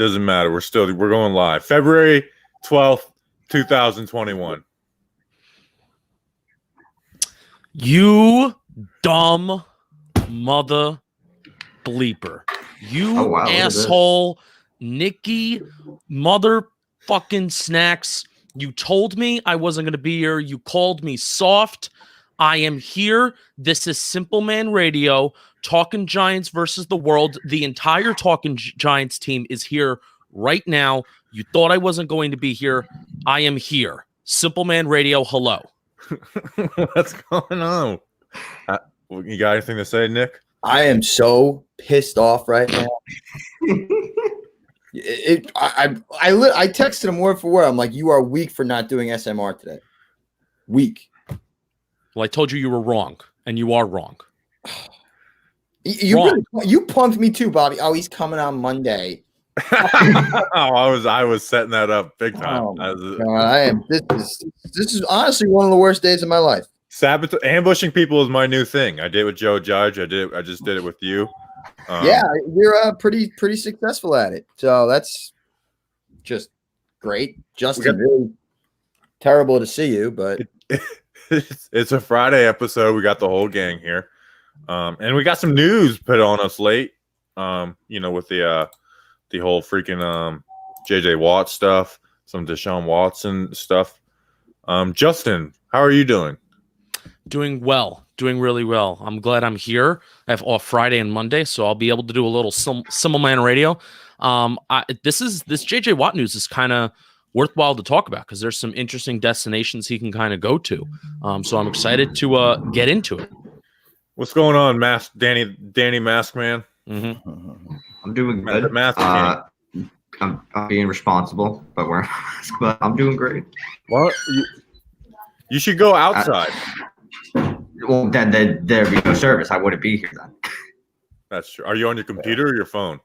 Doesn't matter. We're going live. February 12th, 2021. You dumb mother bleeper. You asshole Nikki motherfucking Snacks. You told me I wasn't going to be here. You called me soft. I am here. This is Simple Man Radio. Talking Giants versus the world. The entire Talking Giants team is here right now. You thought I wasn't going to be here. I am here. Simple Man Radio, hello. What's going on? You got anything to say, Nick? I am so pissed off right now. I texted him word for word. I'm like, you are weak for not doing SMR today. Weak. Well, I told you were wrong, and you are wrong. You punked me too, Bobby. Oh, he's coming on Monday. I was setting that up big time. Oh, God, this is honestly one of the worst days of my life. Ambushing people is my new thing. I did it with Joe Judge. I just did it with you. Yeah, you're pretty successful at it. So that's just great. Justin, really terrible to see you, but it's a Friday episode. We got the whole gang here. And we got some news put on us late. With the whole freaking JJ Watt stuff, some Deshaun Watson stuff. Justin, how are you doing? Doing well, doing really well. I'm glad I'm here. I have off Friday and Monday, so I'll be able to do a little Simple Man Radio. This JJ Watt news is kind of worthwhile to talk about because there's some interesting destinations he can kind of go to. So I'm excited to get into it. What's going on, Danny Mask Man? Mm-hmm. I'm doing good. I'm being responsible, but I'm doing great. Well, you should go outside. Well, then there'd be no service. I wouldn't be here then. That's true. Are you on your computer or your phone?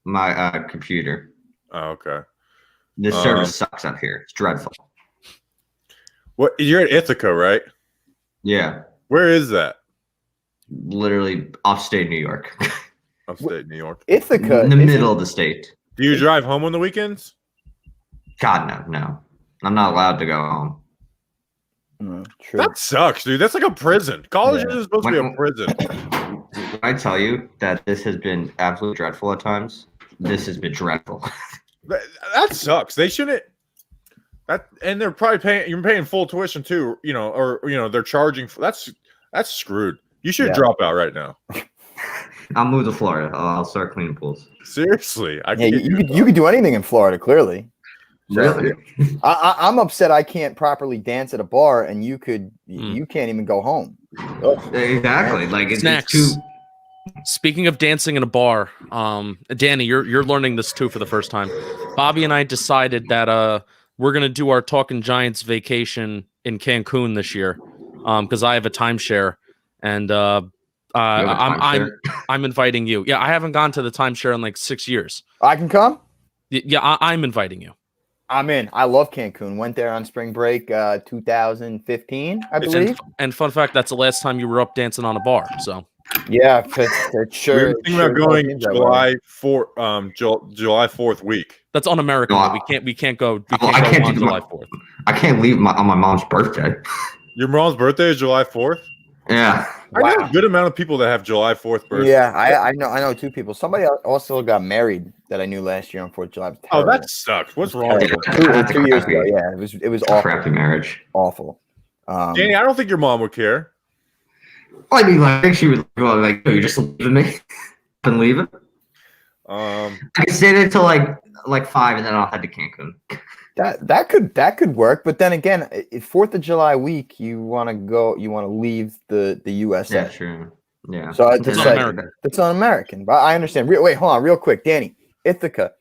My computer. Oh, okay. The service sucks up here. It's dreadful. What? You're at Ithaca, right? Yeah. Where is that? Literally upstate New York. Upstate New York. Ithaca. In the middle of the state. Do you drive home on the weekends? God, no. I'm not allowed to go home. True. That sucks, dude. That's like a prison. College is supposed to be a prison. When I tell you that this has been absolutely dreadful at times, this has been dreadful. That sucks. They shouldn't. And they're probably paying. You're paying full tuition too. They're charging. That's screwed. You should drop out right now. I'll move to Florida. I'll start cleaning pools. Seriously, you could do anything in Florida. Clearly. Really? I'm upset I can't properly dance at a bar, and you can't even go home. Exactly. Like it's too. Speaking of dancing in a bar, Danny, you're learning this too for the first time. Bobby and I decided that we're gonna do our Talking Giants vacation in Cancun this year, because I have a timeshare, and I'm inviting you. Yeah, I haven't gone to the timeshare in like 6 years. I can come. Yeah, I'm inviting you. I'm in. I love Cancun. Went there on spring break 2015, I believe. And fun fact, that's the last time you were up dancing on a bar. So yeah, for sure. We were thinking about going July 4th week. That's un-American. No, we can't go. I can't on do July 4th. I can't leave on my mom's birthday. Your mom's birthday is July 4th? Yeah. I know a good amount of people that have July 4th birthday. Yeah, I know two people. Somebody also got married that I knew last year on 4th of July. Oh, that sucks. What's wrong with it? 2 years ago, yeah. It was awful. Crappy marriage. Awful. Danny, I don't think your mom would care. I mean, I think she would go like, "Oh, you're just leaving me and leaving." I could stay there till like 5, and then I'll head to Cancun. That could work, but then again, 4th of July week, you want to leave the USA. Yeah, true. Yeah. So it's un-American. But I understand. Wait, hold on, real quick, Danny. Ithaca.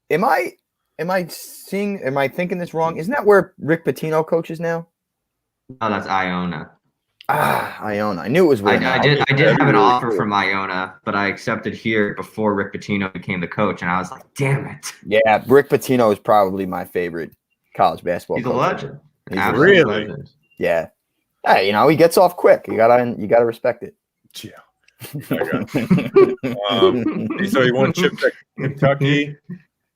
Am I thinking this wrong? Isn't that where Rick Pitino coaches now? No, that's Iona. Iona. I knew it was. I did have an offer from Iona, but I accepted here before Rick Pitino became the coach, and I was like, "Damn it!" Yeah, Rick Pitino is probably my favorite college basketball. He's a legend. He's really legend. Yeah. Hey, he gets off quick. You gotta respect it. Yeah. So he won chip at Kentucky.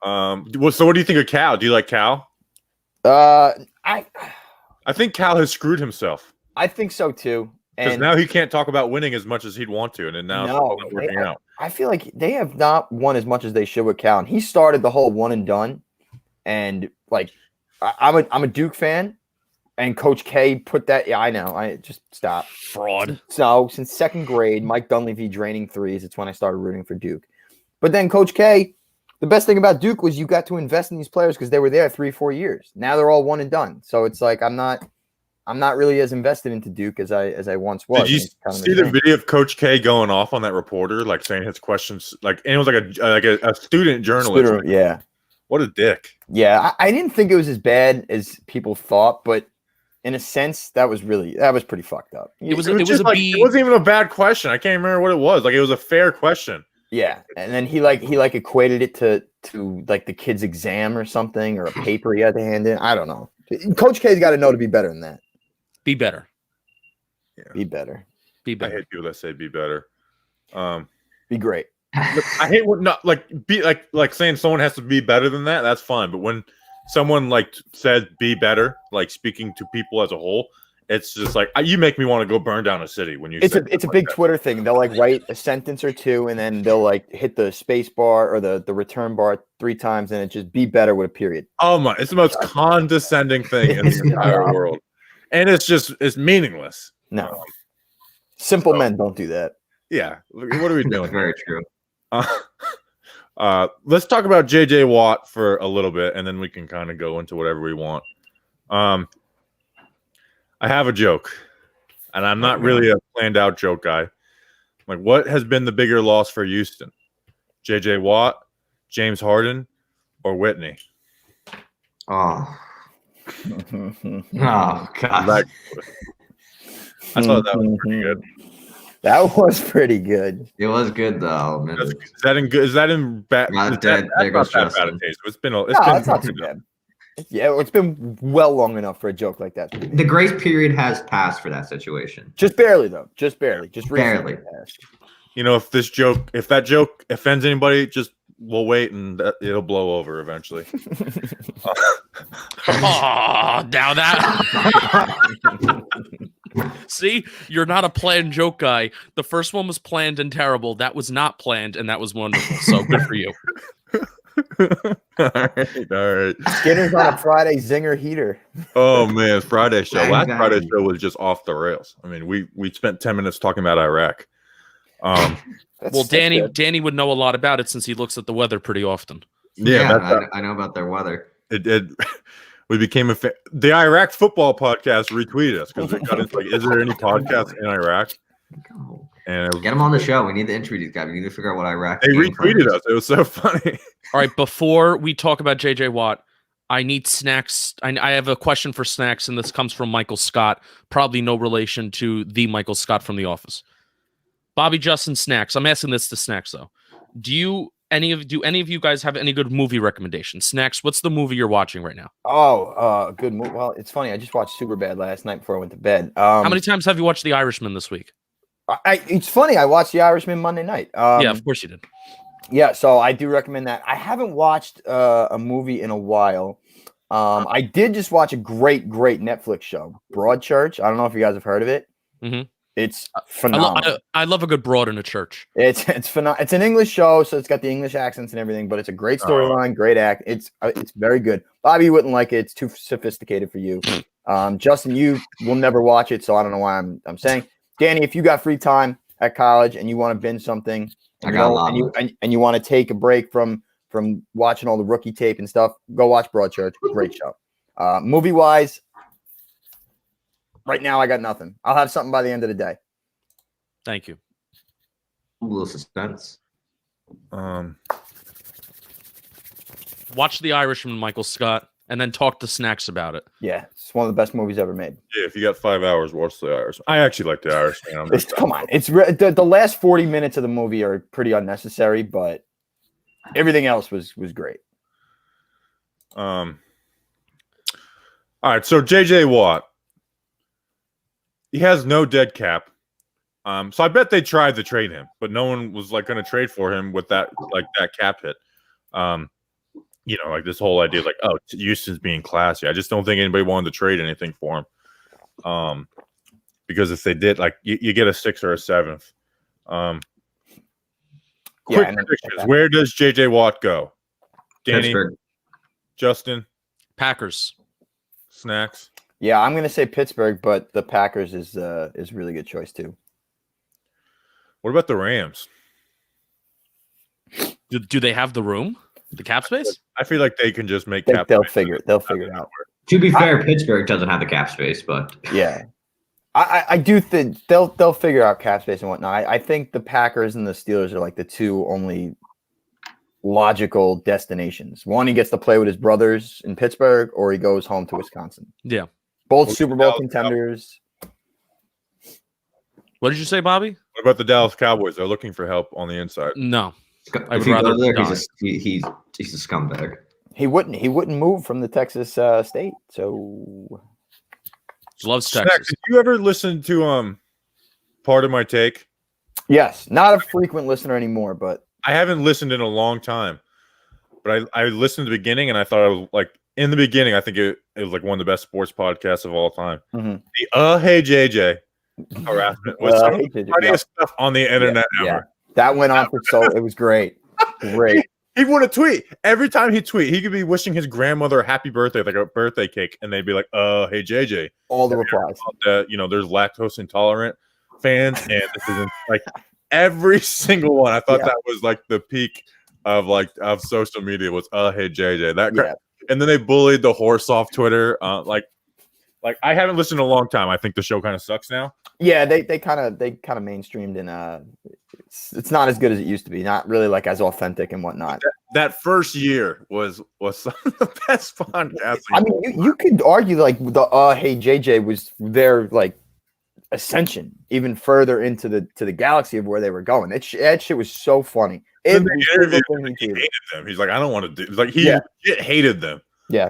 So what do you think of Cal? Do you like Cal? I think Cal has screwed himself. I think so too. Because now he can't talk about winning as much as he'd want to, and now it's not working out. I feel like they have not won as much as they should with Cal. And he started the whole one and done. And like, I'm a Duke fan, and Coach K put that. Yeah, I know. I just stop fraud. So since second grade, Mike Dunleavy draining threes. It's when I started rooting for Duke. But then Coach K, the best thing about Duke was you got to invest in these players because they were there 3-4 years. Now they're all one and done. So it's like I'm not really as invested into Duke as I once was. Did you see the video of Coach K going off on that reporter, like saying his questions, like, and it was like a student journalist. Yeah. What a dick. Yeah, I didn't think it was as bad as people thought, but in a sense, that was pretty fucked up. It wasn't even a bad question. I can't remember what it was. Like, it was a fair question. Yeah, and then he equated it to like the kid's exam or something, or a paper he had to hand in. I don't know. Coach K's got to know to be better than that. Be better. Yeah. Be better. Be better. I hate people that say be better. Be great. I hate what not like be like saying someone has to be better than that. That's fine, but when someone like says be better, like speaking to people as a whole, it's just like you make me want to go burn down a city when you. It's a big Twitter thing. They'll like write a sentence or two, and then they'll like hit the space bar or the return bar 3 times, and it just be better with a period. Oh my! It's the most condescending thing in the entire world, and it's meaningless. No, simple men don't do that. Yeah, what are we doing? Very true. Let's talk about JJ Watt for a little bit, and then we can kind of go into whatever we want. I have a joke, and I'm not really a planned out joke guy. Like, what has been the bigger loss for Houston? JJ Watt, James Harden, or Whitney? Oh. Oh, God. I thought that was pretty good. That was pretty good. It was good though. Is that in bad? There goes Justin. It's been not too bad. Yeah, it's been well long enough for a joke like that. The grace period has passed for that situation. Just barely though. Just barely. Just barely. You know, if that joke offends anybody, we'll wait and it'll blow over eventually. Oh, now that. See, you're not a planned joke guy. The first one was planned and terrible. That was not planned, and that was wonderful. So good for you. All right. Skinner's on a Friday zinger heater. Oh man, Friday show. Last Friday show was just off the rails. I mean, we spent 10 minutes talking about Iraq. Well, Danny would know a lot about it since he looks at the weather pretty often. Yeah, I know about their weather. We became the Iraq football podcast retweeted us because it got into like, is there any podcast in Iraq? And get them on the show. We need to interview these guys. We need to figure out what Iraq. They retweeted us. It was so funny. All right, before we talk about JJ Watt, I need Snacks. I have a question for Snacks, and this comes from Michael Scott. Probably no relation to the Michael Scott from The Office. Bobby, Justin, Snacks. I'm asking this to Snacks though. Do any of you guys have any good movie recommendations? Snacks, what's the movie you're watching right now? Good movie. Well, it's funny. I just watched Superbad last night before I went to bed. How many times have you watched The Irishman this week? It's funny. I watched The Irishman Monday night. Yeah, of course you did. Yeah, so I do recommend that. I haven't watched a movie in a while. I did just watch a great Netflix show, Broadchurch. I don't know if you guys have heard of it. Mm-hmm. It's phenomenal. I love a good broad in a church. It's phenomenal. It's an English show, so it's got the English accents and everything, but it's a great storyline, great act. It's very good. Bobby wouldn't like it. It's too sophisticated for you. Justin, you will never watch it, so I don't know why I'm saying. Danny, if you got free time at college and you want to binge something, and you want to take a break from watching all the rookie tape and stuff, go watch Broadchurch. Great show. Movie wise, right now I got nothing. I'll have something by the end of the day. Thank you. A little suspense. Watch The Irishman, Michael Scott, and then talk to Snacks about it. Yeah, it's one of the best movies ever made. Yeah, if you got 5 hours, watch The Irishman. I actually like The Irishman. Come on, it's the last 40 minutes of the movie are pretty unnecessary, but everything else was great. All right, so JJ Watt, he has no dead cap. So I bet they tried to trade him, but no one was like going to trade for him with that cap hit. like this whole idea, like, oh, Houston's being classy. I just don't think anybody wanted to trade anything for him. Because if they did, like, you get a 6th or a 7th. Quick predictions. Where does JJ Watt go? Danny, Pittsburgh. Justin, Packers. Snacks. Yeah, I'm gonna say Pittsburgh, but the Packers is a really good choice too. What about the Rams? Do they have the room, the cap space? I feel like they can just make cap. They'll figure it out. To be fair, Pittsburgh doesn't have the cap space, but yeah, I do think they'll figure out cap space and whatnot. I think the Packers and the Steelers are like the two only logical destinations. One, he gets to play with his brothers in Pittsburgh, or he goes home to Wisconsin. Yeah, both Super Bowl contenders. What did you say, Bobby? What about the Dallas Cowboys? They're looking for help on the inside. No, if he goes there, he's a scumbag. He wouldn't move from the Texas state. So loves Texas. Did you ever listen to Part of My Take? Yes, not a frequent listener anymore, but I haven't listened in a long time. But I listened to the beginning, and I thought it was like in the beginning. I think it was like one of the best sports podcasts of all time. Mm-hmm. The Hey JJ harassment was some of the funniest stuff on the internet ever. Yeah. That went on for it was great. Great. He would tweet every time he tweet. He could be wishing his grandmother a happy birthday, like a birthday cake, and they'd be like, "Hey JJ." All the replies. There's lactose intolerant fans, and this isn't like every single one. I thought that was like the peak of social media was hey JJ. And then they bullied the horse off Twitter. Like I haven't listened in a long time. I think the show kind of sucks now. Yeah, they kind of mainstreamed, and it's not as good as it used to be. Not really like as authentic and whatnot. That first year was some of the best podcasting. I mean, you could argue like the Hey JJ was their like ascension even further into the galaxy of where they were going. That shit was so funny. He hated them. He's like, I don't want to do. It's like he hated them. Yeah.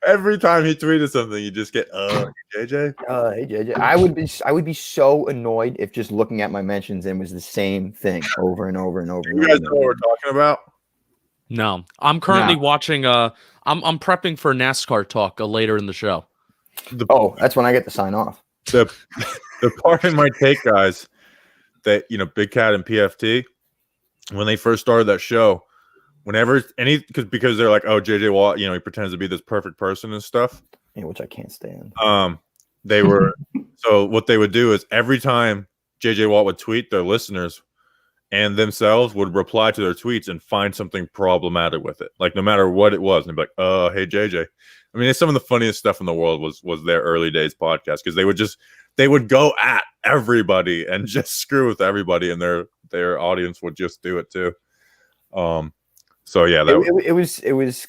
Every time he tweeted something, you just get JJ. Hey JJ. I would be so annoyed if just looking at my mentions and was the same thing over and over and over. You guys know what we're talking about? No, I'm currently watching. I'm prepping for NASCAR talk later in the show. That's when I get to sign off. The Part in My Take guys, that Big Cat and PFT, when they first started that show. Whenever because they're like, oh, JJ Watt, he pretends to be this perfect person and stuff. Yeah, which I can't stand. They were so what they would do is every time JJ Watt would tweet, their listeners and themselves would reply to their tweets and find something problematic with it. Like no matter what it was. And they'd be like, hey JJ. I mean, it's some of the funniest stuff in the world was their early days podcast, because they would go at everybody and just screw with everybody, and their audience would just do it too. So yeah, it was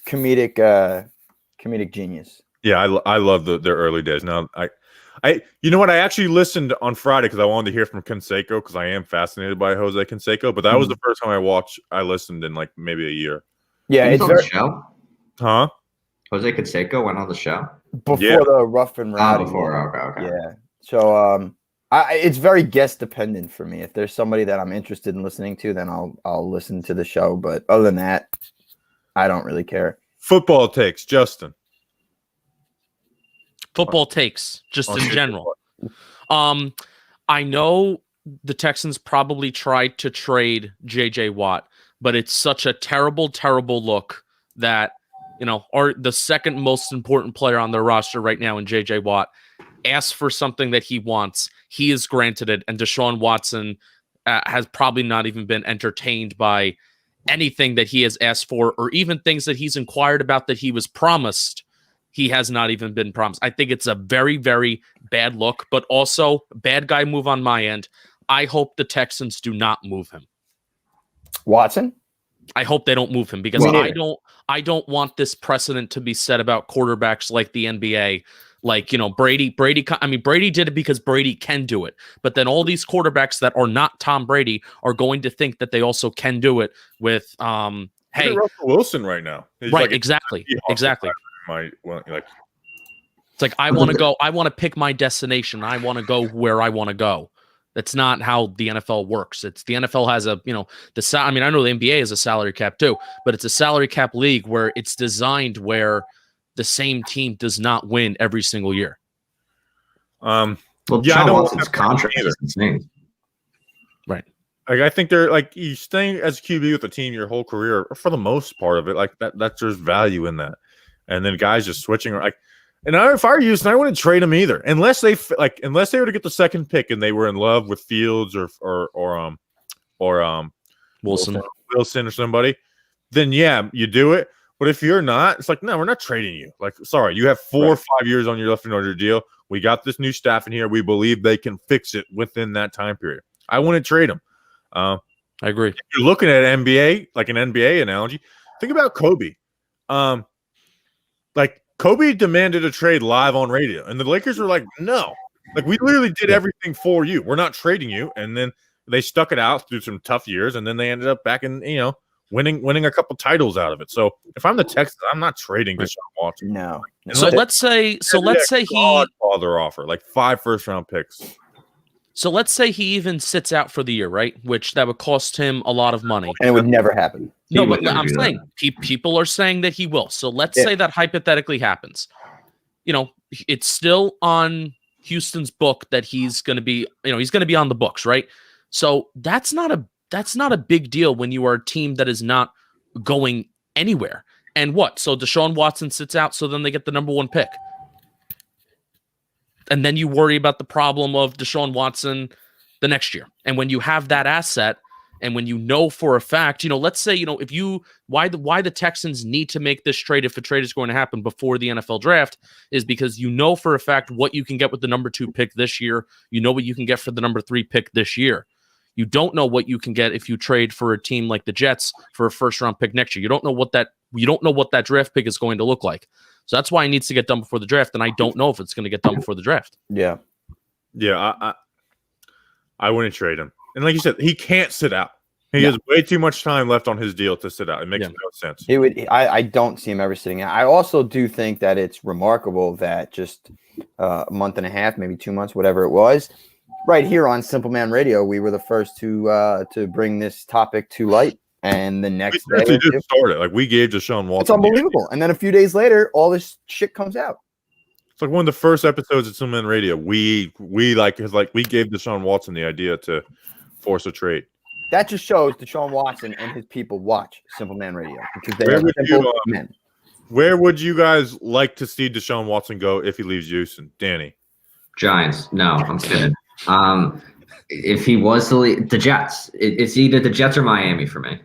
comedic genius. Yeah, I love their early days. Now you know what? I actually listened on Friday because I wanted to hear from Canseco, because I am fascinated by Jose Canseco. But that was the first time I listened in like maybe a year. Yeah, it's on the show. Huh? Jose Canseco went on the show before the Rough and Rowdy. Okay. Yeah. So it's very guest dependent for me. If there's somebody that I'm interested in listening to, then I'll listen to the show. But other than that, I don't really care. Football takes, Justin. Football takes, just in general. I know the Texans probably tried to trade JJ Watt, but it's such a terrible, terrible look that are the second most important player on their roster right now in JJ Watt asks for something that he wants. He is granted it, and Deshaun Watson has probably not even been entertained by anything that he has asked for, or even things that he's inquired about that he was promised. He has not even been promised. I think it's a very, very bad look, but also bad guy move on my end. I hope the Texans do not move him. Watson? I hope they don't move him, because I don't want this precedent to be set about quarterbacks like the NBA. Like, Brady. I mean, Brady did it because Brady can do it. But then all these quarterbacks that are not Tom Brady are going to think that they also can do it with, hey, Russell Wilson right now. He's right, exactly. It's like, I want to go. I want to pick my destination. I want to go where I want to go. That's not how the NFL works. It's the NFL has a, I know the NBA is a salary cap too, but it's a salary cap league where it's designed where the same team does not win every single year. Well, Sean Watson's contract is insane. Right. Like, I think they're like, you staying as a QB with a team your whole career, for the most part of it, like that's there's value in that. And then guys just switching, like, and if I were Houston, I wouldn't trade him either, unless they were to get the second pick and they were in love with Fields or Wilson or somebody. Then yeah, you do it. But if you're not, it's like, no, we're not trading you. Like, sorry, you have 4 or 5 years on your left under your deal. We got this new staff in here. We believe they can fix it within that time period. I wouldn't trade him. I agree. If you're looking at NBA, like an NBA analogy, think about Kobe. Like, Kobe demanded a trade live on radio, and the Lakers were like, no. Like, we literally did everything for you. We're not trading you. And then they stuck it out through some tough years, and then they ended up back in, winning a couple titles out of it. So if I'm the Texans, I'm not trading Deshaun Watson. No. So let's say he father offer, like 5 first-round picks. So let's say he even sits out for the year, right? Which that would cost him a lot of money. And it would never happen. No, but I'm saying people are saying that he will. So let's say that hypothetically happens. It's still on Houston's book that he's going to be, he's going to be on the books, right? So that's not a big deal when you are a team that is not going anywhere. And what? So Deshaun Watson sits out, so then they get the number 1 pick. And then you worry about the problem of Deshaun Watson the next year. And when you have that asset, and when you know for a fact, let's say, why the Texans need to make this trade, if a trade is going to happen before the NFL draft, is because you know for a fact what you can get with the number 2 pick this year. You know what you can get for the number 3 pick this year. You don't know what you can get if you trade for a team like the Jets for a first-round pick next year. You don't know what that draft pick is going to look like. So that's why it needs to get done before the draft, and I don't know if it's going to get done before the draft. Yeah. Yeah, I wouldn't trade him. And like you said, he can't sit out. He has way too much time left on his deal to sit out. It makes no sense. I don't see him ever sitting out. I also do think that it's remarkable that just a month and a half, maybe 2 months, whatever it was, right here on Simple Man Radio, we were the first to bring this topic to light. And the next day, just started. Like, we gave Deshaun Watson. It's unbelievable. And then a few days later, all this shit comes out. It's like one of the first episodes of Simple Man Radio. We gave Deshaun Watson the idea to force a trade. That just shows Deshaun Watson and his people watch Simple Man Radio because they are simple men. Where would you guys like to see Deshaun Watson go if he leaves Houston, Danny? Giants. No, I'm kidding. If he was to leave, the Jets. It's either the Jets or Miami for me.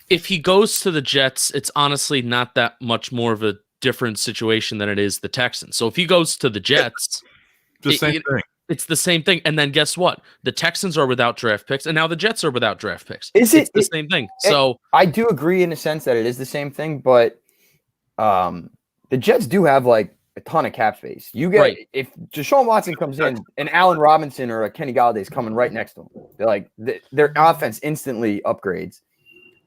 If he goes to the Jets, it's honestly not that much more of a different situation than it is the Texans. So if he goes to the Jets, same thing. It's the same thing. And then guess what? The Texans are without draft picks, and now the Jets are without draft picks. It's the same thing. So I do agree in a sense that it is the same thing, but the Jets do have like a ton of cap space. You get if Deshaun Watson comes in and Allen Robinson or a Kenny Galladay is coming right next to him, they're like their offense instantly upgrades.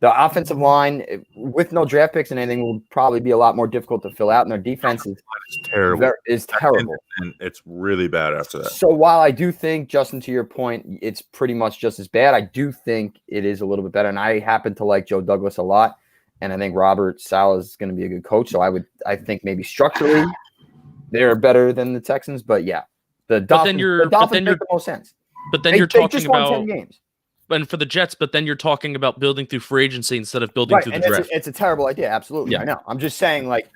The offensive line with no draft picks and anything will probably be a lot more difficult to fill out, and their defense is terrible. And it's really bad after that. So while I do think, Justin, to your point, it's pretty much just as bad, I do think it is a little bit better. And I happen to like Joe Douglas a lot, and I think Robert Saleh is going to be a good coach. So I think maybe structurally they're better than the Texans, but yeah, the Dolphins make the most sense. But then you're talking just about won 10 games. And for the Jets, but then you're talking about building through free agency instead of building through the draft. It's a terrible idea. Absolutely. Yeah. I know. I'm just saying, like,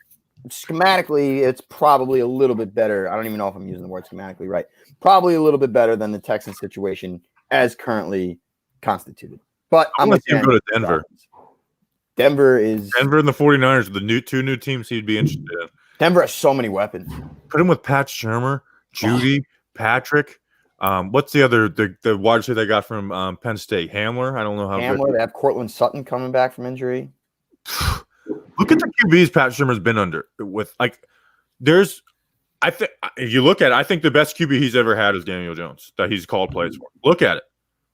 schematically, it's probably a little bit better. I don't even know if I'm using the word schematically right. Probably a little bit better than the Texans situation as currently constituted. But I'm going to go to Denver. Denver and the 49ers are the two new teams he'd be interested in. Denver has so many weapons. Put him with Pat Shurmur, Judy, Patrick. What's the other the wide receiver they got from Penn State? Hamler. I don't know how. Hamler. They have Cortland Sutton coming back from injury. Look at the QBs Pat Shurmur's been under. With I think if you look at it, I think the best QB he's ever had is Daniel Jones that he's called plays for. Look at it.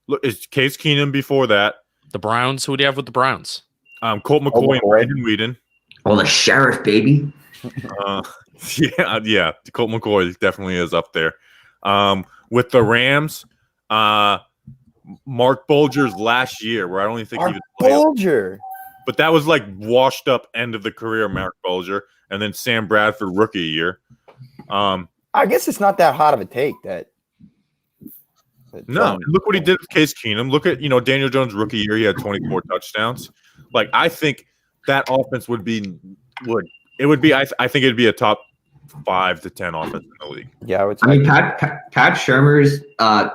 Look, it's Case Keenum before that. The Browns. Who do you have with the Browns? Colt McCoy and Brandon Weeden. Oh, the sheriff, baby. Yeah. Colt McCoy definitely is up there. With the Rams, Mark Bulger's last year, where I don't even think he was Bulger. But that was like washed up end of the career, Mark Bulger, and then Sam Bradford rookie year. I guess it's not that hot of a take that. No, look what he did with Case Keenum. Look at Daniel Jones rookie year; he had 24 touchdowns. Like I think that offense would be. I think it'd be a top 5 to 10 offense in the league. Yeah, I would. I mean, Pat Shermer's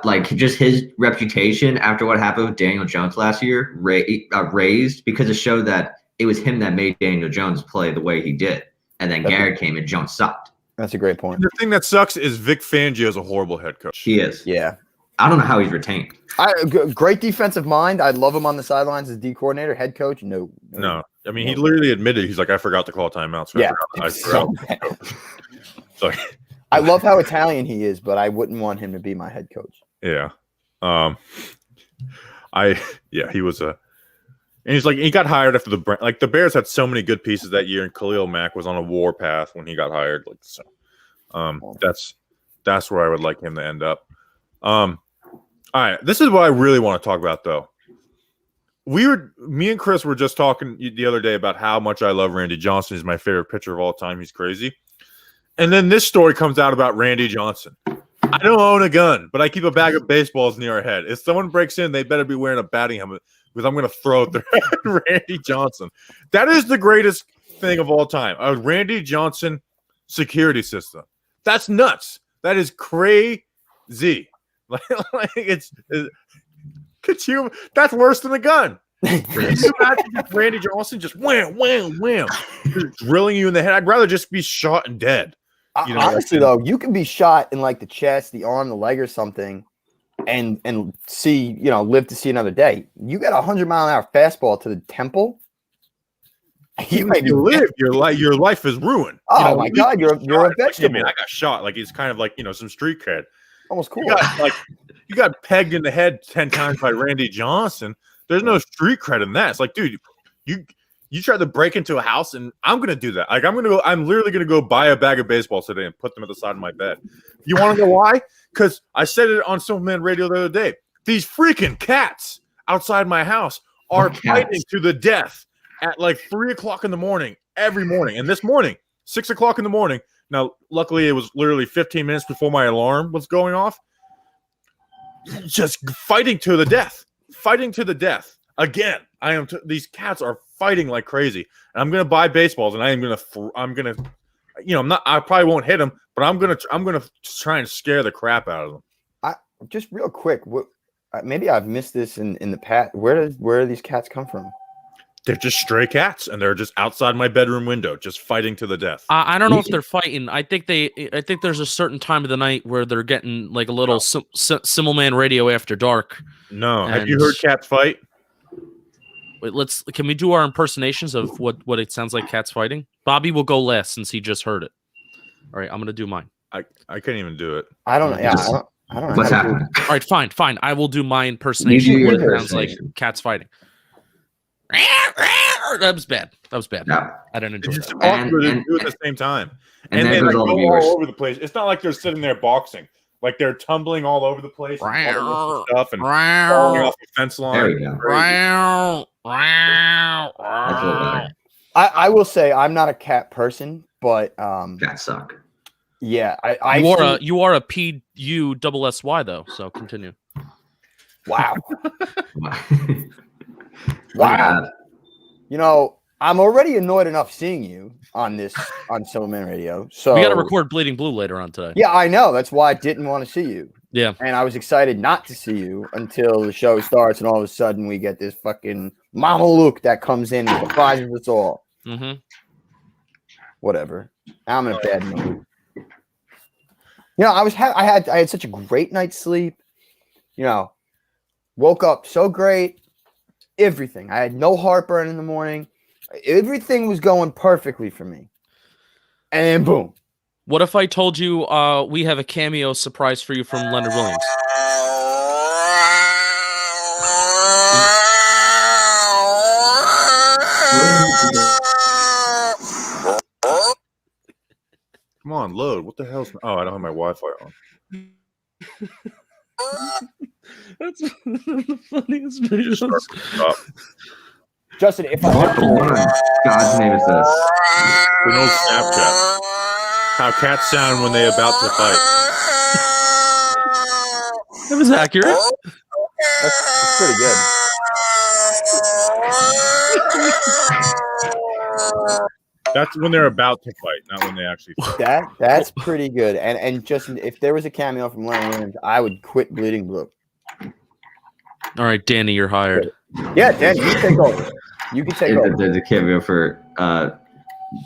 like just his reputation after what happened with Daniel Jones last year raised because it showed that it was him that made Daniel Jones play the way he did, and then Garrett came and Jones sucked. That's a great point. And the thing that sucks is Vic Fangio is a horrible head coach. He is. Yeah. I don't know how he's retained. Great defensive mind. I'd love him on the sidelines as D coordinator, head coach. No. I mean, he literally admitted he's like, I forgot to call timeouts. Yeah. I forgot. Sorry. I love how Italian he is, but I wouldn't want him to be my head coach. Yeah. He was and he's like, he got hired after the Bears had so many good pieces that year, and Khalil Mack was on a war path when he got hired. Like so, that's where I would like him to end up. All right, this is what I really want to talk about, though. Me and Chris were just talking the other day about how much I love Randy Johnson. He's my favorite pitcher of all time. He's crazy. And then this story comes out about Randy Johnson. I don't own a gun, but I keep a bag of baseballs near our head. If someone breaks in, they better be wearing a batting helmet because I'm going to throw it at Randy Johnson. That is the greatest thing of all time. A Randy Johnson security system. That's nuts. That is crazy. That's worse than a gun. Can you imagine Randy Johnson just wham, wham, wham, just drilling you in the head? I'd rather just be shot and dead. Honestly, though, you can be shot in like the chest, the arm, the leg, or something, and see, live to see another day. You got 100-mile-an-hour fastball to the temple. You live. Your life is ruined. Oh my God, you're a vegetable. I got shot. Like it's kind of like some street cred. Almost cool. You got pegged in the head 10 times by Randy Johnson. There's no street cred in that. It's like, dude, you tried to break into a house, and I'm gonna do that. Like I'm literally gonna go buy a bag of baseballs today and put them at the side of my bed. You want to know why? Because I said it on Superman Radio the other day. These freaking cats outside my house are fighting to the death at like 3:00 in the morning every morning. And this morning, 6:00 in the morning. Now, luckily, it was literally 15 minutes before my alarm was going off. Just fighting to the death. Again. These cats are fighting like crazy. And I'm gonna buy baseballs, and I probably won't hit them, but I'm gonna try and scare the crap out of them. Just real quick, maybe I've missed this in the past. Where do these cats come from? They're just stray cats, and they're just outside my bedroom window, just fighting to the death. I don't know if they're fighting. I think there's a certain time of the night where they're getting like a little Simmelman Radio after dark. No, have you heard cats fight? Wait, can we do our impersonations of what it sounds like cats fighting? Bobby will go last since he just heard it. All right, I'm gonna do mine. I can't even do it. I don't know. Yeah, I don't know. What's happening? All right, fine. I will do my impersonation of what it sounds like cats fighting. That was bad. No. I didn't enjoy it's that. awkward to do at the same time. And they go all over the place. It's not like they're sitting there boxing. Like they're tumbling all over the place and stuff and falling off the fence line. There we go. That's a little better. I will say I'm not a cat person, but Cats suck. Yeah, you are a PUSSY though. So continue. Wow. Wow. I'm already annoyed enough seeing you on Silverman Radio. So we got to record Bleeding Blue later on today. Yeah, I know. That's why I didn't want to see you. Yeah. And I was excited not to see you until the show starts, and all of a sudden we get this fucking Mama Luke that comes in and surprises us all. Mm-hmm. Whatever. I'm in a bad mood. I had such a great night's sleep. Woke up so great. Everything. I had no heartburn in the morning. Everything was going perfectly for me. And then boom. What if I told you we have a cameo surprise for you from Leonard Williams? Come on, load. What the hell's... Oh, I don't have my Wi-Fi on. That's the funniest videos. Justin, if What in God's name is this? An old Snapchat. How cats sound when they're about to fight. That was accurate. that's pretty good. That's when they're about to fight, not when they actually fight. That's pretty good. And Justin, if there was a cameo from Lennon Williams, I would quit Bleeding Blue. All right, Danny, you're hired. Yeah, Danny, you take over. You can take over. There's a cameo for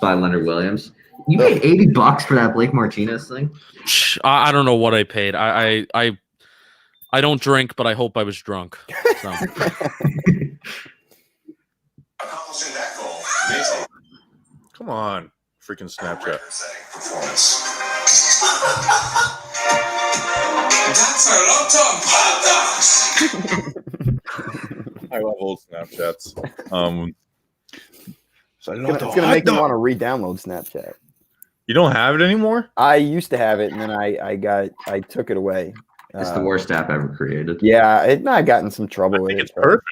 by Leonard Williams. You paid $80 for that Blake Martinez thing? I don't know what I paid. I don't drink, but I hope I was drunk. So. Come on, freaking Snapchat. I love old Snapchats. So it's gonna make me want to re-download Snapchat. You don't have it anymore? I used to have it, and then I took it away. It's the worst app ever created. Yeah, I got in some trouble with it. It's perfect.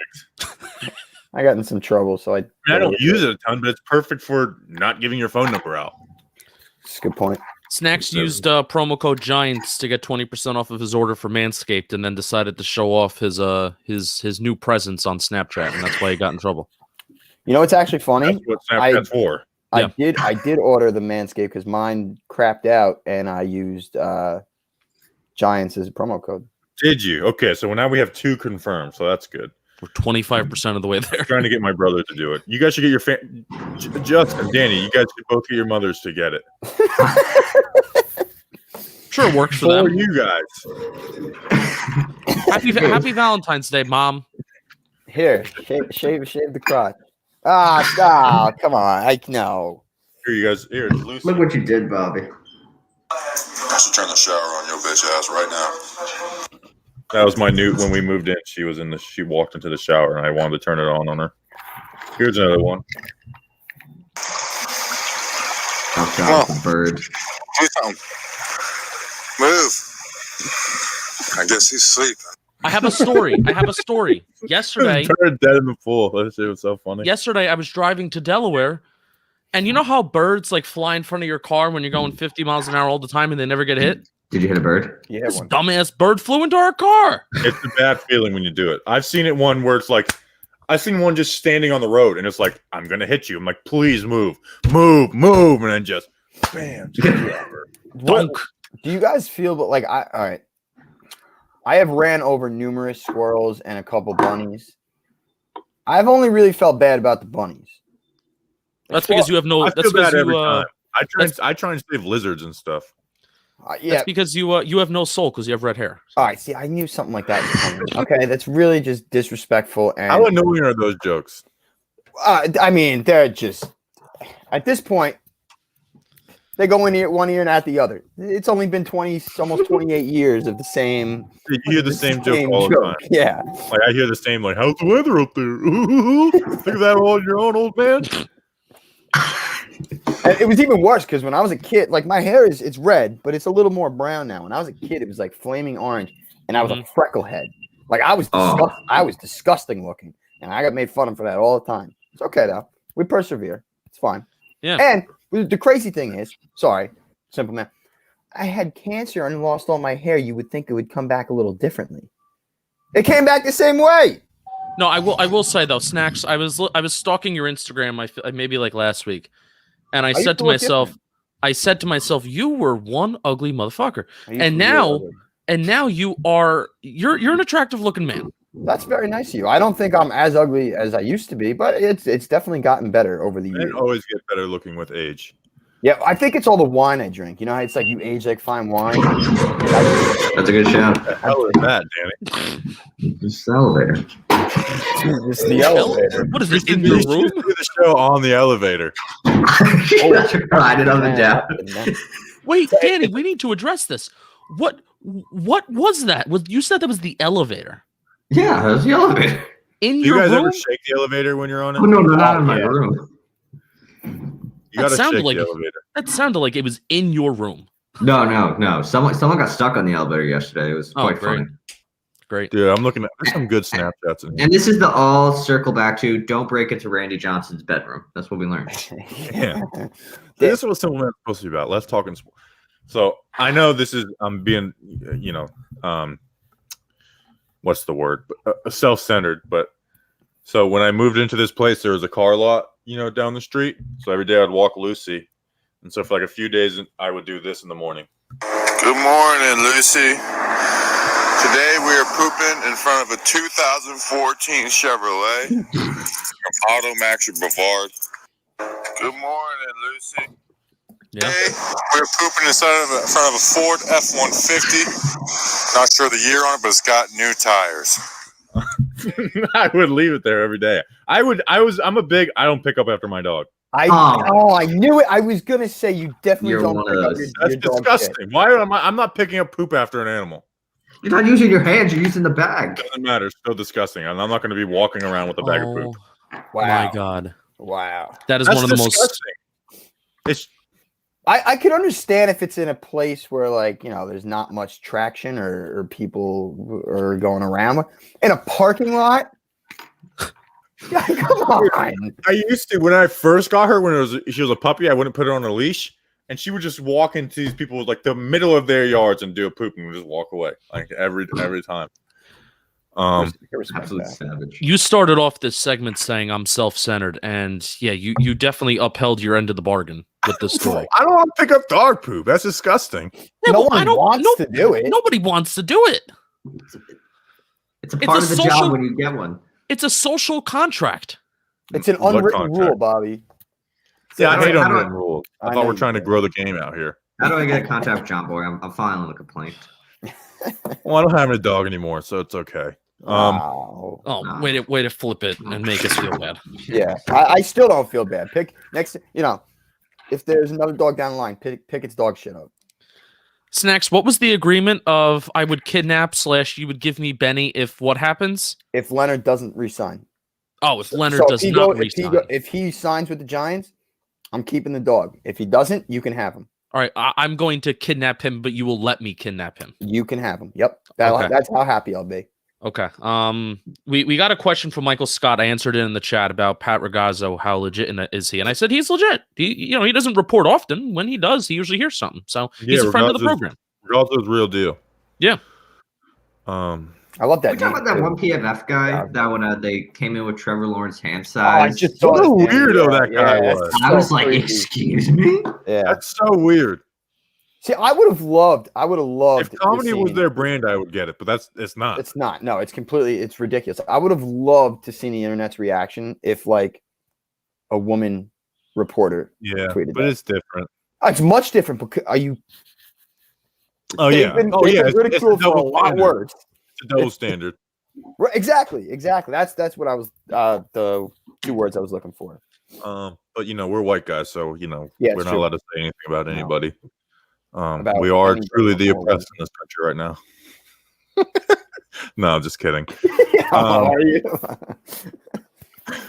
I got in some trouble, so I don't use it a ton, but it's perfect for not giving your phone number out. That's a good point. Snacks used promo code Giants to get 20% off of his order for Manscaped, and then decided to show off his new presence on Snapchat, and that's why he got in trouble. You know, it's actually funny. That's what Snapchat's for. I did order the Manscaped because mine crapped out, and I used Giants as a promo code. Did you? Okay, so now we have 2 confirmed, so that's good. We're 25% of the way there. I'm trying to get my brother to do it. You guys should get your Justin, Danny, you guys should both get your mothers to get it. Sure, it works for them. you guys. Happy Valentine's Day, Mom. Here, shave the crotch. Come on. No. Here, you guys. Here, Lucy. Look what you did, Bobby. I should turn the shower on your bitch ass right now. That was my new when we moved in. She walked into the shower, and I wanted to turn it on her. Here's another one. Oh God, the bird. Do something. Move. I guess he's sleeping. I have a story. Yesterday, Turned dead in the pool. That shit was so funny. Yesterday, I was driving to Delaware, and you know how birds like fly in front of your car when you're going 50 miles an hour all the time, and they never get hit? Did you hit a bird? Yeah, This dumbass bird flew into our car. It's a bad feeling when you do it. I've seen it one where it's like, I've seen one just standing on the road, and it's like, I'm gonna hit you. I'm like, please move, and then just bam. What, do you guys feel like all right? I have ran over numerous squirrels and a couple bunnies. I've only really felt bad about the bunnies. That's because you have no. I That's feel bad because every you. time. I try and save lizards and stuff. Yeah, That's because you have no soul because you have red hair. All right, see, I knew something like that was coming. Okay, that's really just disrespectful. And How annoying are those jokes? I mean, they're just at this point. They go in here one ear and out the other. It's only been almost 28 years of the same. You hear the same joke all the time. Yeah, like I hear the same. Like, how's the weather up there? Think of that all on your own, old man. And it was even worse because when I was a kid, like my hair it's red, but it's a little more brown now. When I was a kid, it was like flaming orange, and I was a frecklehead. Like I was disgusting looking, and I got made fun of for that all the time. It's okay though. We persevere. It's fine. Yeah. And the crazy thing is, sorry, simple man, I had cancer and lost all my hair. You would think it would come back a little differently. It came back the same way. No, I will say though, Snacks. I was stalking your Instagram. Maybe like last week, and I said to myself, you were one ugly motherfucker, and now you're an attractive looking man. That's very nice of you. I don't think I'm as ugly as I used to be, but it's definitely gotten better over the years. Men always get better looking with age. Yeah, I think it's all the wine I drink. You know how it's like you age like fine wine. That's a good shout. How is that, Danny? It's the elevator. It's the elevator. What is this in your room? Do the show on the elevator. Ride it on the down. Wait, Danny, we need to address this. What was that? You said that was the elevator. Yeah, that was the elevator. In Do your you guys room? ever shake the elevator when you're on it? Oh, no, not in my room. You gotta shake the elevator. That sounded like it was in your room. No. Someone got stuck on the elevator yesterday. It was quite funny. Great. Dude, I'm looking at there's some good Snapchats in here. And this is the all circle back to don't break into Randy Johnson's bedroom. That's what we learned. Yeah. This is what Simple Man's supposed to be about. Let's talk in sports. So I know this is I'm being what's the word? Self-centered, but so when I moved into this place, there was a car lot, down the street. So every day I'd walk Lucy. And so for like a few days I would do this in the morning. Good morning, Lucy. Today we are pooping in front of a 2014 Chevrolet from Automax or Brevard. Good morning, Lucy. Yeah. Today we're pooping in front of a Ford F-150. Not sure the year on it, but it's got new tires. I would leave it there every day. I don't pick up after my dog. I knew it. I was gonna say you definitely don't pick up your That's dog disgusting. shit. Why am I'm not picking up poop after an animal? You're not using your hands. You're using the bag. Doesn't matter. It's still disgusting. I'm not going to be walking around with a bag of poop. Wow. My God. Wow. That is That's one of the disgusting. most. I could understand if it's in a place where there's not much traction or people are going around. In a parking lot. Yeah, come on. I used to when I first got her she was a puppy. I wouldn't put her on a leash, and she would just walk into these people with the middle of their yards and do a poop and would just walk away every time. Absolute savage. You started off this segment saying I'm self-centered, and yeah, you definitely upheld your end of the bargain with this story. I don't want to pick up dog poop. That's disgusting. Yeah, no one wants to do it. Nobody wants to do it. It's a part of the job when you get one. It's a social contract. It's an unwritten rule, Bobby. Yeah, I hate unwritten rules. I thought we're trying to grow the game out here. How do I get in contact with John Boy? I'm filing a complaint. Well, I don't have a dog anymore, so it's okay. Wow. Way to flip it and make us feel bad. Yeah, I still don't feel bad. Pick next. If there's another dog down the line, pick its dog shit up. Snacks, what was the agreement of I would kidnap / you would give me Benny if what happens? If Leonard doesn't resign. Oh, if Leonard does not resign. If he signs with the Giants, I'm keeping the dog. If he doesn't, you can have him. All right, I'm going to kidnap him, but you will let me kidnap him. You can have him. Yep. Okay. That's how happy I'll be. Okay. We got a question from Michael Scott. I answered it in the chat about Pat Ragazzo. How legit is he? And I said he's legit. He doesn't report often. When he does, he usually hears something. So he's a friend of the program. Ragazzo's real deal. Yeah. I love that. We talk about that one PFF guy that when they came in with Trevor Lawrence hand size. I just saw what a weirdo that guy was. I was like, excuse me? Yeah. That's so weird. See, I would have loved. If comedy was their brand, I would get it, but it's not. It's not. No, it's ridiculous. I would have loved to see the internet's reaction if a woman reporter tweeted but that. It's different. It's much different. Because are you? Oh yeah. Been ridiculed for a lot worse. It's a double standard. Right, exactly. That's what I was. The two words I was looking for. But we're white guys, so we're not allowed to say anything about anybody. We are truly the oppressed in this country right now. No, I'm just kidding. How are you?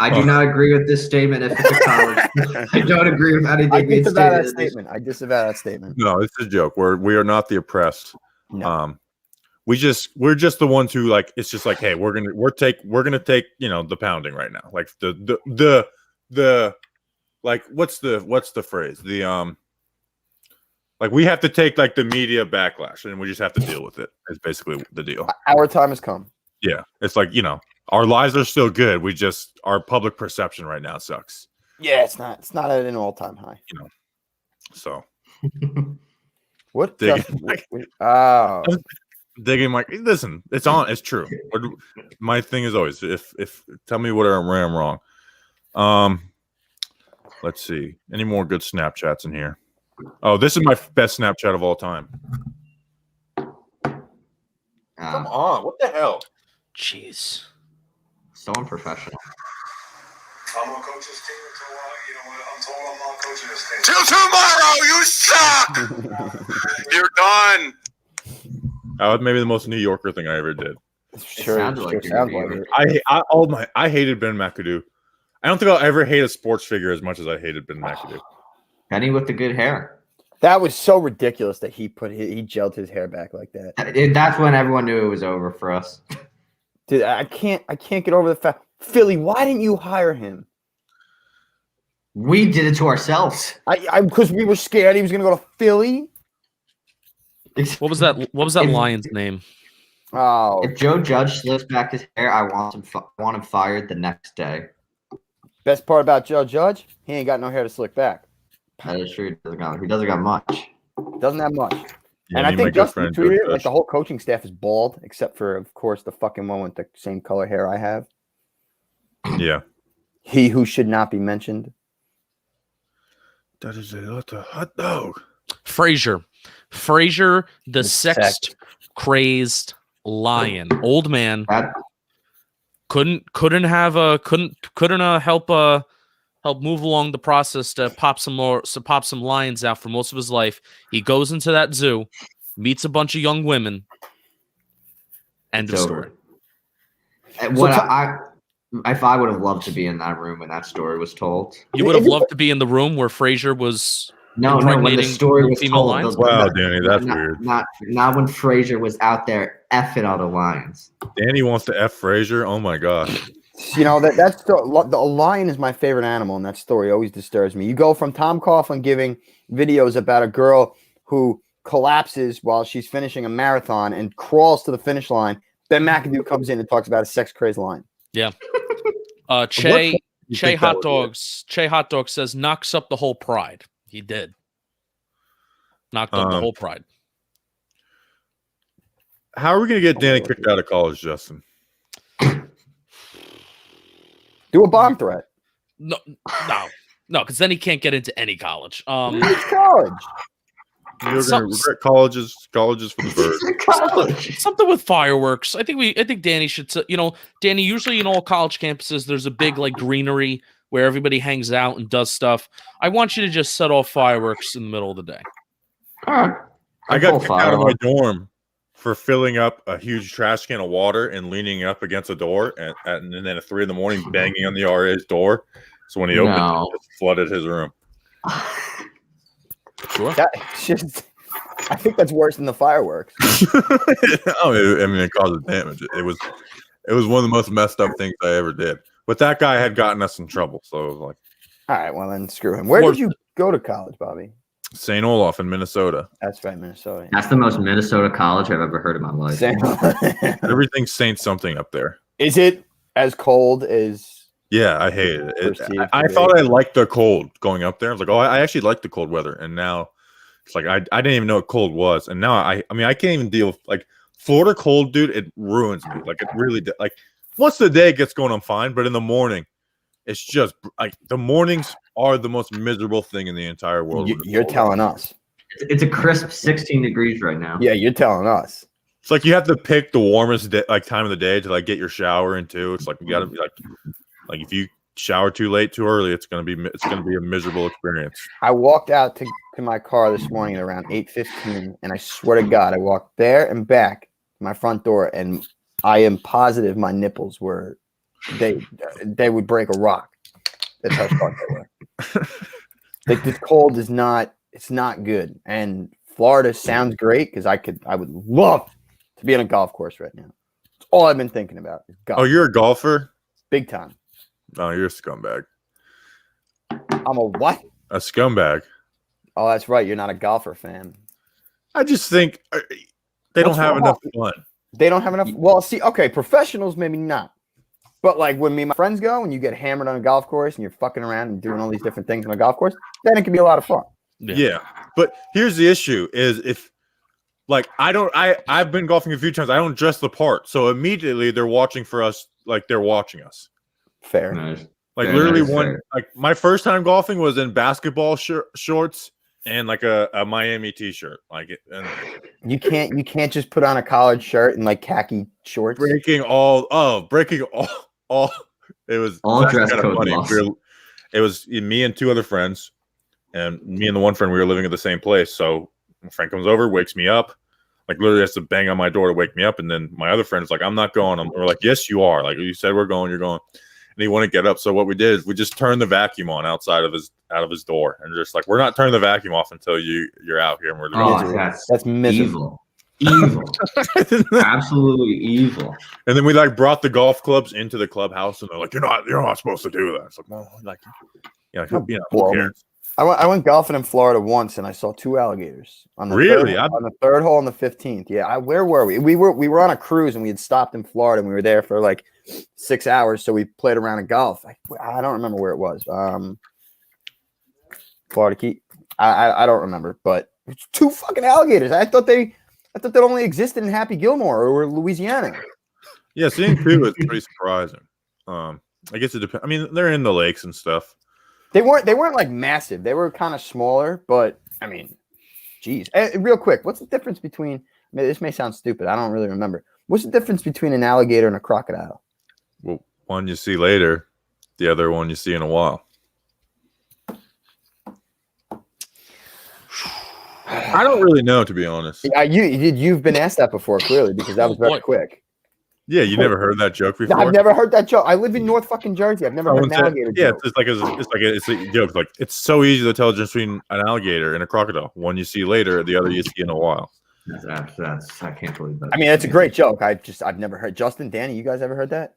I do not agree with this statement. If it's a college, I don't agree with anything. I disavow that statement. I disavow that statement. No, it's a joke. We are not the oppressed. No. We're just the ones who it's just hey, we're gonna take the pounding right now. Like the what's the phrase? We have to take the media backlash and we just have to deal with it. It's basically the deal. Our time has come. Yeah. It's our lives are still good. Our public perception right now sucks. Yeah, it's not at an all-time high. So what? Oh. Digging listen, it's true. My thing is always if tell me where I'm wrong. Let's see. Any more good Snapchats in here? Oh, this is my best Snapchat of all time. Come on, what the hell? Jeez. So unprofessional. I'm gonna coach this team until I'm told I'm not coaching this team. Till tomorrow, you suck. You're done. That was maybe the most New Yorker thing I ever did. Sure, sounds like it. I hated Ben McAdoo. I don't think I'll ever hate a sports figure as much as I hated Ben McAdoo. Penny with the good hair. That was so ridiculous that he gelled his hair back like that. That's when everyone knew it was over for us. Dude, I can't get over the fact. Philly, why didn't you hire him? We did it to ourselves. Because we were scared he was going to go to Philly. What was that Lion's name? Oh, If Joe Judge slips back his hair, I want him fired the next day. best part about Joe Judge, he ain't got no hair to slick back. That is true. He doesn't got much. Doesn't have much. Yeah, And I me, think my good Justin friend, tweeted Joe like the Judge. whole coaching staff is bald, except for, of course, the fucking one with the same color hair I have. Yeah. He who should not be mentioned. That is a hot dog. Frazier, the sex crazed lion, old man. That Couldn't help move along the process to pop some lions out for most of his life. He goes into that zoo, meets a bunch of young women, end of story. If I would have loved to be in that room when that story was told. You would have loved to be in the room where Frazier was No, when the story was told. lions? Wow, Danny, that's weird. Not when Frazier was out there effing all the lions. Danny wants to F Frazier. Oh my gosh. You know, that's the lion is my favorite animal, and that story always disturbs me. You go from Tom Coughlin giving videos about a girl who collapses while she's finishing a marathon and crawls to the finish line. Ben McAdoo comes in and talks about a sex crazed lion. Yeah. Che Hot Dogs says knocks up the whole pride. He did. Knocked up the whole pride. How are we going to get Danny kicked out of college, Justin? Do a bomb threat. No, because then he can't get into any college. Which college? You're going to regret colleges for the birds. Something with fireworks. I think Danny should. Danny. Usually, in all college campuses, there's a big like greenery where everybody hangs out and does stuff. I want you to just set off fireworks in the middle of the day. I got kicked out of my dorm for filling up a huge trash can of water and leaning up against a door, and then at 3 a.m. banging on the RA's door. So when he opened it, it just flooded his room. Sure. I think that's worse than the fireworks. It caused damage. It was one of the most messed up things I ever did. But that guy had gotten us in trouble, so it was like, all right, well then screw him. Where did you go to college, Bobby? St. Olaf in Minnesota. That's right, Minnesota. That's the most Minnesota college I've ever heard in my life. Everything's Saint something up there. Is it as cold as? Yeah, I hated it. I thought I liked the cold going up there. I was like, I actually like the cold weather. And now it's like I didn't even know what cold was. And now I can't even deal with like Florida cold, dude. It ruins me. Like it really like once the day gets going, I'm fine. But in the morning, it's just like the mornings are the most miserable thing in the entire world. You're telling us. It's a crisp 16 degrees right now. Yeah, you're telling us. It's like you have to pick the warmest time of the day to like get your shower in too. It's like you got to be like if you shower too late, too early, it's gonna be a miserable experience. I walked out to my car this morning at around 8:15, and I swear to God, I walked there and back to my front door, and I am positive my nipples were they would break a rock. That's how strong they were. Like this cold is not good, and Florida sounds great because I would love to be on a golf course right now. That's all I've been thinking about. Oh, you're a golfer? Big time. Oh, you're a scumbag. I'm a what? A scumbag. Oh, that's right. You're not a golfer fan. I just think they don't have enough fun. They don't have enough. Well, see, okay, professionals maybe not. But like when me and my friends go and you get hammered on a golf course and you're fucking around and doing all these different things on a golf course, then it can be a lot of fun. Yeah. But here's the issue is if like I've been golfing a few times. I don't dress the part. So immediately they're watching for us like they're watching us. Fair. Nice. Like literally like my first time golfing was in basketball shorts and like a Miami t-shirt. Like it, and you can't just put on a collared shirt and like khaki shorts. breaking all it was all dress kind of code funny. It was me and two other friends, and me and the one friend, we were living at the same place. So my friend comes over, wakes me up, like literally has to bang on my door to wake me up. And then my other friend is like, I'm not going. We're like, yes, you are. Like you said, we're going, you're going. and he wouldn't get up. So what we did is we just turned the vacuum on out of his door, and just like we're not turning the vacuum off until you're out here. And we're that's miserable. Evil, absolutely evil. And then we like brought the golf clubs into the clubhouse, and they're like, "You're not supposed to do that." It's like, well, like, who cares? I went golfing in Florida once, and I saw 2 alligators on the on the third hole on the 15th. Yeah, where were we? We were on a cruise, and we had stopped in Florida, and we were there for like 6 hours. So we played around in golf. I don't remember where it was. Florida Key. I don't remember, but it's 2 fucking alligators. I thought they only existed in Happy Gilmore or Louisiana. Yeah, seeing 2 is pretty surprising. I guess it depends. I mean, they're in the lakes and stuff. They weren't like massive. They were kind of smaller, but I mean, geez. Real quick, what's the difference between? This may sound stupid. I don't really remember. What's the difference between an alligator and a crocodile? Well, one you see later, the other one you see in a while. I don't really know, to be honest. You've been asked that before, clearly, because that was very quick. Yeah, you never heard that joke before. I've never heard that joke. I live in North fucking Jersey. I've never heard an alligator joke. It's a joke. Like it's so easy to tell the difference between an alligator and a crocodile. One you see later, the other you see in a while. That's I can't believe that. I mean, it's a great joke. I've never heard. Justin, Danny, you guys ever heard that?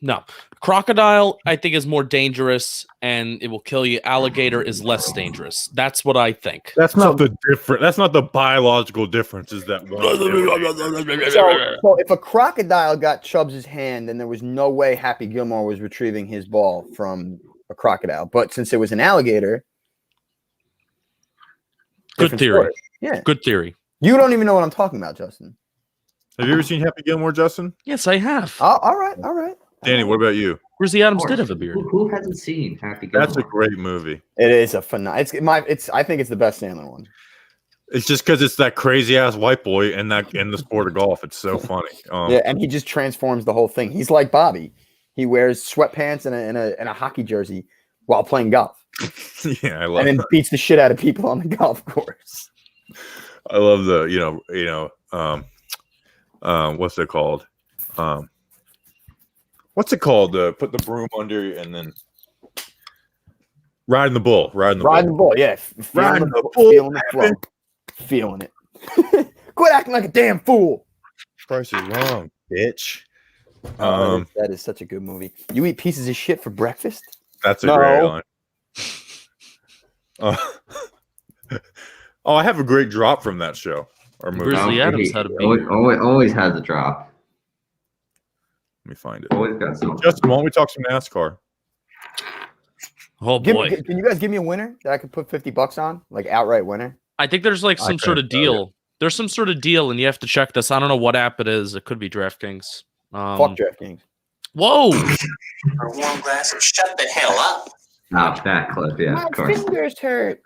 No. Crocodile, I think, is more dangerous and it will kill you. Alligator is less dangerous. That's what I think. That's not the difference. That's not the biological difference. Is that one? So if a crocodile got Chubbs' hand, then there was no way Happy Gilmore was retrieving his ball from a crocodile. But since it was an alligator, good theory. Story. Yeah, good theory. You don't even know what I'm talking about, Justin. Have you ever seen Happy Gilmore, Justin? Yes, I have. Oh, all right. Danny, what about you? Grizzly Adams did have a beard. Who hasn't seen Happy Gilmore? That's a great movie. It is a phenomenal. I think it's the best Sandler one. It's just because it's that crazy ass white boy in the sport of golf. It's so funny. Yeah, and he just transforms the whole thing. He's like Bobby. He wears sweatpants and a hockey jersey while playing golf. Yeah, I love. And then that. beats the shit out of people on the golf course. I love the what's it called? What's it called? Put the broom under and then riding the bull. Riding the bull. Yeah. Riding the bull. Feeling the flow. Feeling it. Quit acting like a damn fool. Price is wrong, bitch. That is such a good movie. You eat pieces of shit for breakfast? That's a great line. I have a great drop from that show or movie. Grizzly Adams had a beard. Always has a drop. Let me find it. Always got something. Justin, why don't we talk some NASCAR? Oh boy! Can you guys give me a winner that I could put $50 on, like outright winner? I think there's like some sort of deal. There's some sort of deal, and you have to check this. I don't know what app it is. It could be DraftKings. Fuck DraftKings. Whoa! For warm glass, shut the hell up. Oh, that clip, yeah. My Of course. fingers hurt.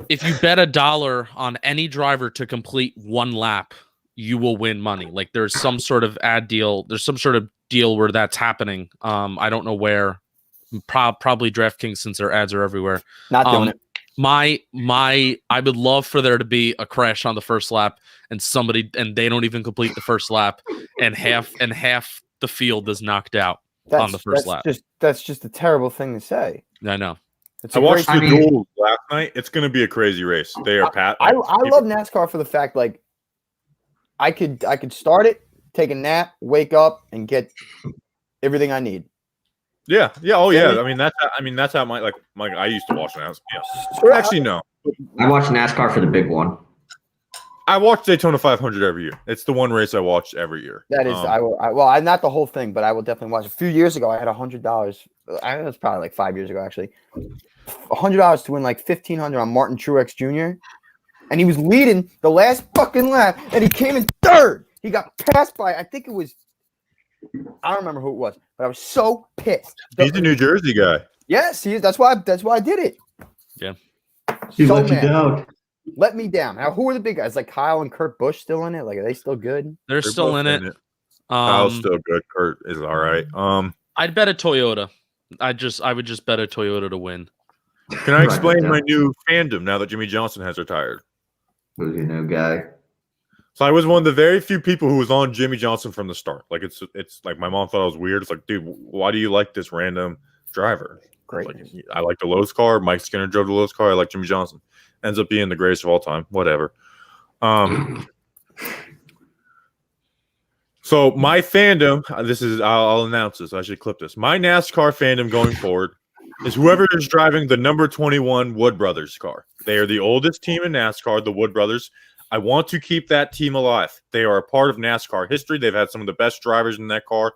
If you bet $1 on any driver to complete 1 lap, you will win money. Like there's some sort of ad deal. There's some sort of deal where that's happening. I don't know where. Probably DraftKings, since their ads are everywhere. Not doing it. I would love for there to be a crash on the first lap and they don't even complete the first lap and half the field is knocked out on the first lap. That's just a terrible thing to say. I know. I watched the duel last night. It's going to be a crazy race. They are I love NASCAR for the fact like I could start it, take a nap, wake up, and get everything I need. Yeah. Oh yeah. I mean that's how my I used to watch NASCAR. Yeah. Actually, no. I watch NASCAR for the big one. I watch Daytona 500 every year. It's the one race I watch every year. That is, I'm not the whole thing, but I will definitely watch. A few years ago, I had $100. I think it was probably like 5 years ago, actually. $100 to win like $1,500 on Martin Truex Jr. And he was leading the last fucking lap, and he came in third. He got passed by, I think it was, I don't remember who it was, but I was so pissed. He's a New Jersey guy. Yes, he is. That's why I did it. Yeah. He So let you mad. down. Let me down. Now, who are the big guys? Like Kyle and Kurt Busch still in it? Like, are they still good? They're still in it. Kyle's still good. Kurt is all right. I'd bet a Toyota. I would just bet a Toyota to win. Can I explain my new fandom now that Jimmy Johnson has retired? Who's your new guy? So I was one of the very few people who was on Jimmy Johnson from the start. Like it's like my mom thought I was weird. It's like, dude, why do you like this random driver? Great. Like, I like the Lowe's car. Mike Skinner drove the Lowe's car. I like Jimmy Johnson. Ends up being the greatest of all time. Whatever. So my fandom, I'll announce this. I should clip this. My NASCAR fandom going forward is whoever is driving the number 21 Wood Brothers car. They are the oldest team in NASCAR, the Wood Brothers. I want to keep that team alive. They are a part of NASCAR history. They've had some of the best drivers in that car.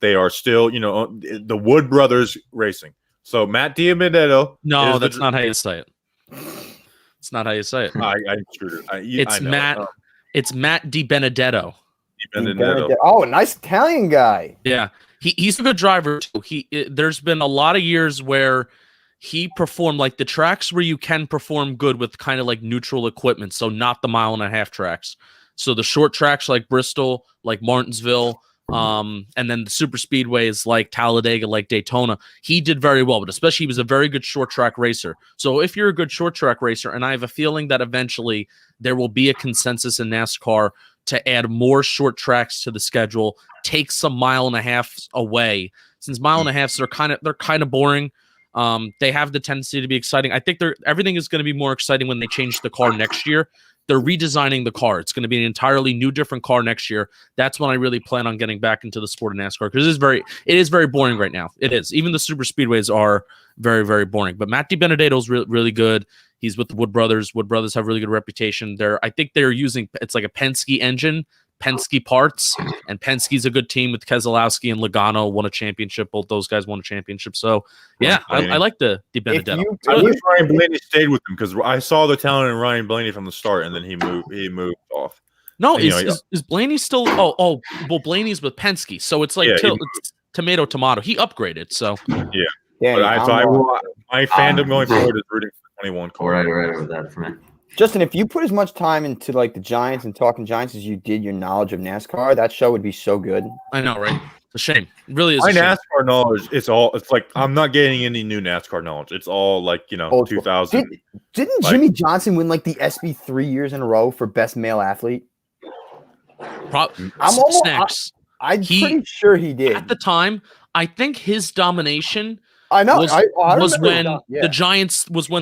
They are still, the Wood Brothers Racing. So Matt DiBenedetto. No, that's not how you say it. It's not how you say it. It's Matt DiBenedetto. Oh, a nice Italian guy. Yeah, he's a good driver too. There's been a lot of years where he performed like the tracks where you can perform good with kind of like neutral equipment, so not the 1.5-mile tracks. So the short tracks like Bristol, like Martinsville, and then the super speedways like Talladega, like Daytona, he did very well. But especially he was a very good short track racer. So if you're a good short track racer, and I have a feeling that eventually there will be a consensus in NASCAR to add more short tracks to the schedule, take some 1.5 away, since 1.5s are kind of boring. They have the tendency to be exciting. I think everything is going to be more exciting when they change the car next year. They're redesigning the car. It's going to be an entirely new, different car next year. That's when I really plan on getting back into the sport of NASCAR, because it is very boring right now. It is. Even the super speedways are very, very boring. But Matt DiBenedetto is really good. He's with the Wood Brothers. Wood Brothers have really good reputation. I think they're using, it's like a Penske engine, Penske parts, and Penske's a good team with Keselowski and Logano won a championship. Both those guys won a championship. So yeah, I like the DiBenedetto. I wish Ryan Blaney stayed with him, because I saw the talent in Ryan Blaney from the start, and then he moved off. No, is Blaney still? Well, Blaney's with Penske, so it's like it's tomato. He upgraded, so yeah. My fandom going forward is rooting for 21. Right over that for me. Justin, if you put as much time into like the Giants and talking Giants as you did your knowledge of NASCAR, that show would be so good. I know, right? It's a shame. It really is. My NASCAR knowledge, it's like I'm not getting any new NASCAR knowledge. It's all like 2000. Didn't Jimmy Johnson win like the SB 3 years in a row for best male athlete? I'm pretty sure he did. At the time, I think his domination. I know. Was when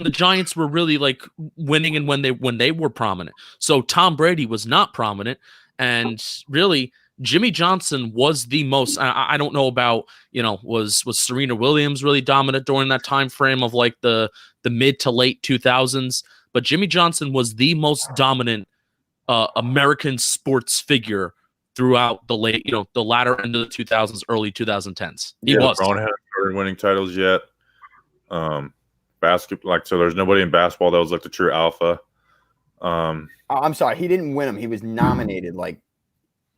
the Giants were really like winning, and when they were prominent. So Tom Brady was not prominent, and really Jimmy Johnson was the most. I don't know about was Serena Williams really dominant during that time frame of like the mid to late 2000s, but Jimmy Johnson was the most dominant American sports figure throughout the latter end of the 2000s, early 2010s. He was. LeBron hadn't started winning titles yet. Basketball, so there's nobody in basketball that was like the true alpha. I'm sorry, he didn't win them. He was nominated like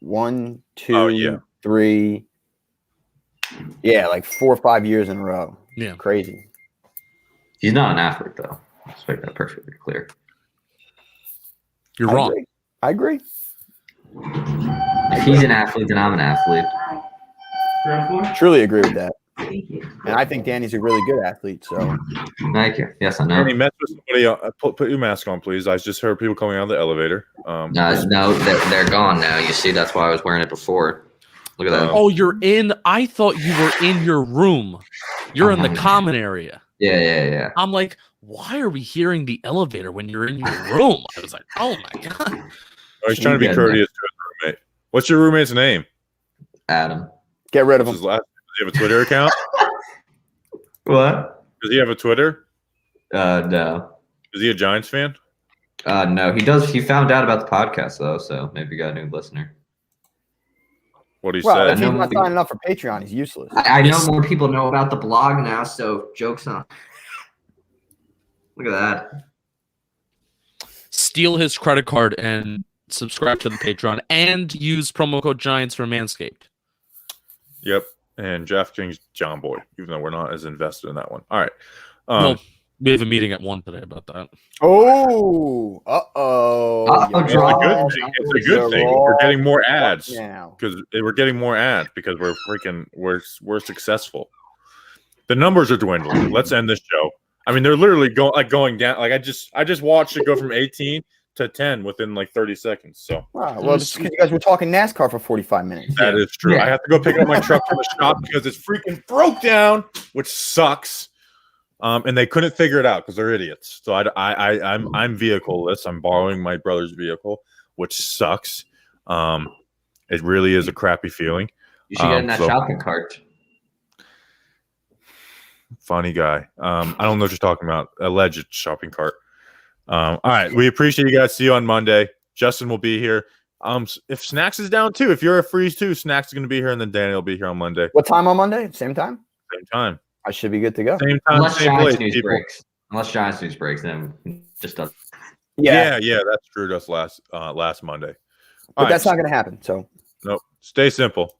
1, 2, 3. Yeah, like 4 or 5 years in a row. Yeah, crazy. He's not an athlete though. Let's make that perfectly clear. You're wrong. I agree. If he's an athlete, then I'm an athlete. Truly agree with that. And I think Danny's a really good athlete. So thank you. Yes, I know. Danny, mess with somebody. Put your mask on, please. I just heard people coming out of the elevator. No, they're gone now. You see, that's why I was wearing it before. Look at that. Oh, you're in. I thought you were in your room. You're in the common area. Yeah. I'm like, why are we hearing the elevator when you're in your room? I was like, oh my god. Oh, he's trying to be courteous to his roommate. What's your roommate's name? Adam. Get rid of him. Does he have a Twitter account? What? Does he have a Twitter? No. Is he a Giants fan? No, he does. He found out about the podcast though, so maybe he got a new listener. What do you Well, say? if he's not signing up for Patreon, he's useless. I know more people know about the blog now, so joke's on. Look at that. Steal his credit card and subscribe to the Patreon and use promo code Giants for Manscaped. Yep. And DraftKings John Boy, even though we're not as invested in that one. All right. Well, we have a meeting at 1 today about that. Oh, It's a good thing. We're getting more ads because we're getting more ads because we're successful. The numbers are dwindling. Let's end this show. I mean, they're literally going down. Like I just watched it go from 18 to 10 within like 30 seconds. So wow. Well, it's because you guys were talking NASCAR for 45 minutes. that is true. I have to go pick up my truck from the shop because it's freaking broke down, which sucks. And they couldn't figure it out because they're idiots. So I'm vehicle-less. I'm borrowing my brother's vehicle, which sucks. It really is a crappy feeling. You should get in that shopping cart. Funny guy. I don't know what you're talking about. Alleged shopping cart. All right. We appreciate you guys. See you on Monday. Justin will be here. If Snacks is down too, if you're a freeze too, Snacks is going to be here, and then Danny will be here on Monday. What time on Monday? Same time? Same time. I should be good to go. Same time. Unless same Giants place, news people. breaks. Unless Giants news breaks, then just does. Yeah, that's true. Just last Monday. But that's not going to happen. So nope. Stay simple.